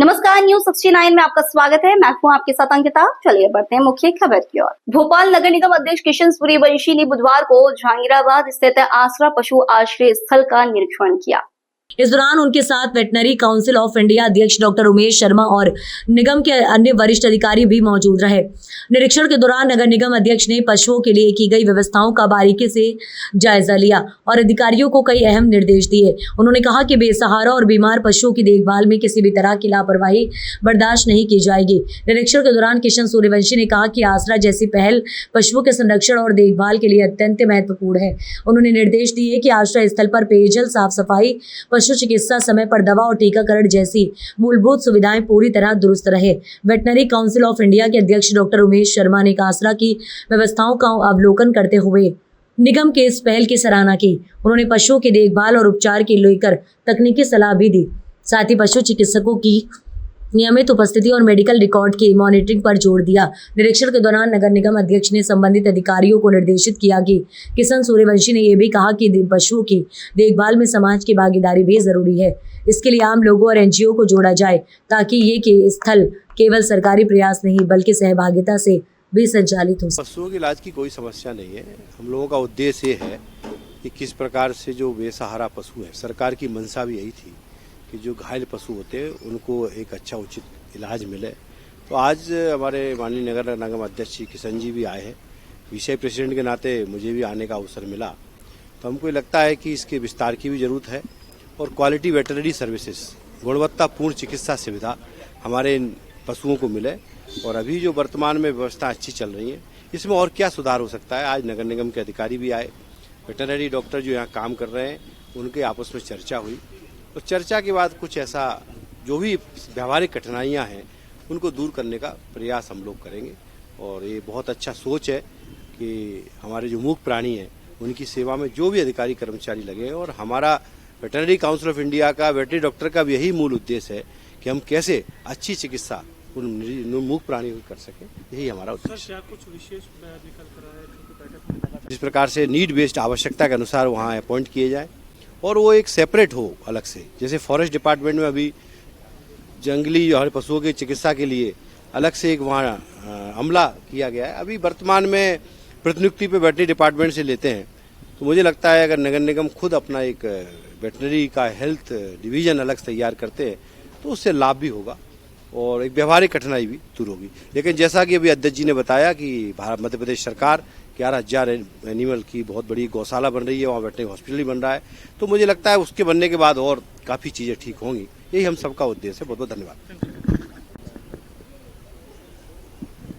नमस्कार, न्यूज 69 में आपका स्वागत है। मैं हूं आपके साथ अंकिता। चलिए बढ़ते हैं मुख्य खबर की ओर। भोपाल नगर निगम अध्यक्ष किशन सूर्यवंशी ने बुधवार को जहांगीराबाद स्थित आसरा पशु आश्रय स्थल का निरीक्षण किया। इस दौरान उनके साथ वेटनरी काउंसिल ऑफ इंडिया अध्यक्ष डॉक्टर उमेश शर्मा और निगम के अन्य वरिष्ठ अधिकारी भी मौजूद रहे। निरीक्षण के दौरान नगर निगम अध्यक्ष ने पशुओं के लिए की गई व्यवस्थाओं का बारीकी से जायजा लिया और अधिकारियों को कई अहम निर्देश दिए। उन्होंने कहा कि बेसहारा और बीमार पशुओं की देखभाल में किसी भी तरह की लापरवाही बर्दाश्त नहीं की जाएगी। निरीक्षण के दौरान किशन सूर्यवंशी ने कहा कि आसरा जैसी पहल पशुओं के संरक्षण और देखभाल के लिए अत्यंत महत्वपूर्ण है। उन्होंने निर्देश दिए कि आश्रय स्थल पर पेयजल, साफ सफाई, पशु चिकित्सा, समय पर दवा और टीकाकरण जैसी मूलभूत सुविधाएं पूरी तरह दुरुस्त रहे। वेटनरी काउंसिल ऑफ इंडिया के अध्यक्ष डॉक्टर उमेश शर्मा ने आसरा की व्यवस्थाओं का अवलोकन करते हुए निगम के इस पहल की सराहना की। उन्होंने पशुओं की देखभाल और उपचार के लेकर तकनीकी सलाह भी दी। साथ ही पशु चिकित्सकों की नियमित उपस्थिति और मेडिकल रिकॉर्ड की मॉनिटरिंग पर जोर दिया। निरीक्षण के दौरान नगर निगम अध्यक्ष ने संबंधित अधिकारियों को निर्देशित किया कि किशन सूर्यवंशी ने यह भी कहा कि पशुओं की देखभाल में समाज की भागीदारी भी जरूरी है। इसके लिए आम लोगों और एनजीओ को जोड़ा जाए ताकि ये के स्थल केवल सरकारी प्रयास नहीं बल्कि सहभागिता से भी संचालित हो। पशुओं के इलाज की कोई समस्या नहीं है। हम लोगों का उद्देश्य ये है कि किस प्रकार से जो बेसहारा पशु है, सरकार की मंशा भी यही थी कि जो घायल पशु होते हैं उनको एक अच्छा उचित इलाज मिले। तो आज हमारे माननीय नगर निगम अध्यक्ष किशन जी भी आए हैं। विषय प्रेसिडेंट के नाते मुझे भी आने का अवसर मिला। तो हमको लगता है कि इसके विस्तार की भी जरूरत है और क्वालिटी वेटरनरी सर्विसेज, गुणवत्तापूर्ण चिकित्सा सुविधा हमारे पशुओं को मिले। और अभी जो वर्तमान में व्यवस्था अच्छी चल रही है, इसमें और क्या सुधार हो सकता है। आज नगर निगम के अधिकारी भी आए, वेटरनरी डॉक्टर जो यहाँ काम कर रहे हैं उनके आपस में चर्चा हुई। तो चर्चा के बाद कुछ ऐसा जो भी व्यावहारिक कठिनाइयां हैं उनको दूर करने का प्रयास हम लोग करेंगे। और ये बहुत अच्छा सोच है कि हमारे जो मूक प्राणी हैं उनकी सेवा में जो भी अधिकारी कर्मचारी लगे। और हमारा वेटरनरी काउंसिल ऑफ इंडिया का वेटरनरी डॉक्टर का भी यही मूल उद्देश्य है कि हम कैसे अच्छी चिकित्सा उन मूक प्राणियों की कर सकें। यही हमारा उद्देश्य है। कुछ विशेष निकल कर आया है? जिस प्रकार से नीड बेस्ड आवश्यकता के अनुसार वहाँ अपॉइंट किए जाए और वो एक सेपरेट हो अलग से। जैसे फॉरेस्ट डिपार्टमेंट में अभी जंगली और पशुओं की चिकित्सा के लिए अलग से एक वहाँ अमला किया गया है। अभी वर्तमान में प्रतिनियुक्ति पे वेटनरी डिपार्टमेंट से लेते हैं। तो मुझे लगता है अगर नगर निगम खुद अपना एक वेटनरी का हेल्थ डिवीजन अलग से तैयार करते हैं तो उससे लाभ भी होगा और एक व्यवहारिक कठिनाई भी दूर होगी। लेकिन जैसा कि अभी अध्यक्ष जी ने बताया कि भारत मध्य प्रदेश सरकार 11,000 एनिमल की बहुत बड़ी गौशाला बन रही है, वहाँ वेटनरी हॉस्पिटल भी बन रहा है। तो मुझे लगता है उसके बनने के बाद और काफ़ी चीज़ें ठीक होंगी। यही हम सबका उद्देश्य है। बहुत बहुत धन्यवाद।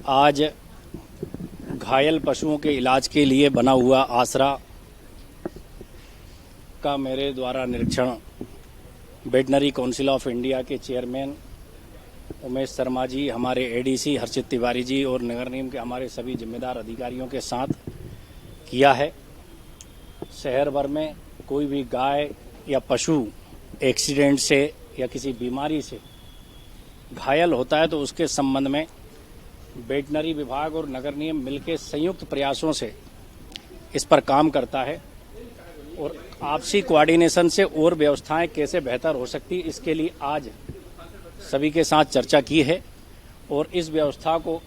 आज घायल पशुओं के इलाज के लिए बना हुआ आसरा का मेरे द्वारा निरीक्षण वेटनरी काउंसिल ऑफ इंडिया के चेयरमैन उमेश शर्मा जी, हमारे एडीसी हर्षित तिवारी जी और नगर निगम के हमारे सभी जिम्मेदार अधिकारियों के साथ किया है। शहर भर में कोई भी गाय या पशु एक्सीडेंट से या किसी बीमारी से घायल होता है तो उसके संबंध में वेटनरी विभाग और नगर निगम मिलकर संयुक्त प्रयासों से इस पर काम करता है और आपसी कोऑर्डिनेशन से और व्यवस्थाएं कैसे बेहतर हो सकती, इसके लिए आज सभी के साथ चर्चा की है। और इस व्यवस्था को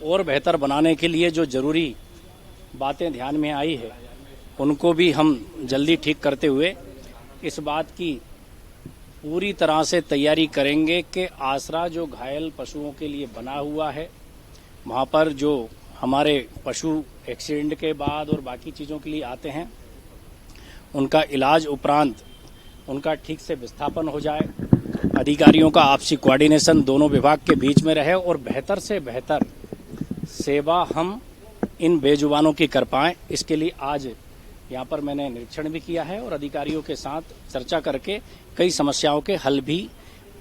और बेहतर बनाने के लिए जो जरूरी बातें ध्यान में आई है उनको भी हम जल्दी ठीक करते हुए इस बात की पूरी तरह से तैयारी करेंगे कि आसरा जो घायल पशुओं के लिए बना हुआ है, वहाँ पर जो हमारे पशु एक्सीडेंट के बाद और बाकी चीज़ों के लिए आते हैं उनका इलाज उपरांत उनका ठीक से विस्थापन हो जाए, अधिकारियों का आपसी कोऑर्डिनेशन दोनों विभाग के बीच में रहे और बेहतर से बेहतर सेवा हम इन बेजुबानों की कर पाएं। इसके लिए आज यहाँ पर मैंने निरीक्षण भी किया है और अधिकारियों के साथ चर्चा करके कई समस्याओं के हल भी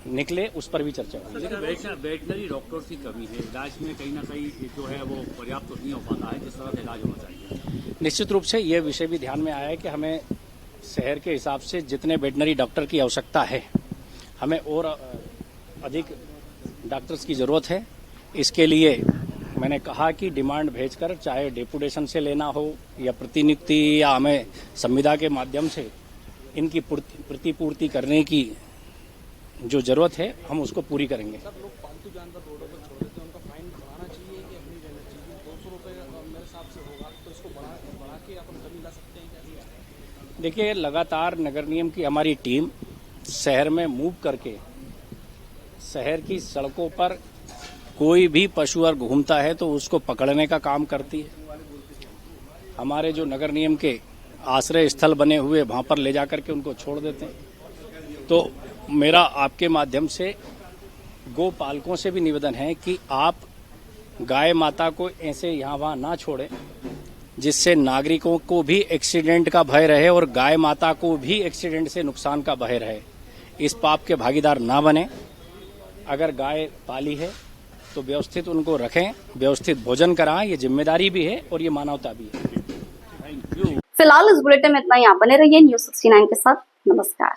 निकले, उस पर भी चर्चा हुई। वेटनरी डॉक्टर्स की कमी है, इलाज में कहीं ना कहीं जो है वो पर्याप्त नहीं हो पाता है। किस तरह से इलाज होना चाहिए? निश्चित रूप से ये विषय भी ध्यान में आया है कि हमें शहर के हिसाब से जितने वेटनरी डॉक्टर की आवश्यकता है, हमें और अधिक डॉक्टर्स की ज़रूरत है। इसके लिए मैंने कहा कि डिमांड भेजकर, चाहे डेपुटेशन से लेना हो या प्रतिनियुक्ति या हमें संविदा के माध्यम से इनकी प्रतिपूर्ति करने की जो जरूरत है हम उसको पूरी करेंगे। देखिए, लगातार नगर निगम की हमारी टीम शहर में मूव करके शहर की सड़कों पर कोई भी पशु अगर घूमता है तो उसको पकड़ने का काम करती है। हमारे जो नगर निगम के आश्रय स्थल बने हुए वहां पर ले जाकर के उनको छोड़ देते हैं। तो मेरा आपके माध्यम से गो पालकों से भी निवेदन है कि आप गाय माता को ऐसे यहाँ वहाँ ना छोड़ें, जिससे नागरिकों को भी एक्सीडेंट का भय रहे और गाय माता को भी एक्सीडेंट से नुकसान का भय रहे। इस पाप के भागीदार ना बने। अगर गाय पाली है तो व्यवस्थित उनको रखें, व्यवस्थित भोजन कराएं, ये जिम्मेदारी भी है और ये मानवता भी है। फिलहाल इस बुलेटिन में इतना ही। आप बने रहिए News 69 के साथ। नमस्कार।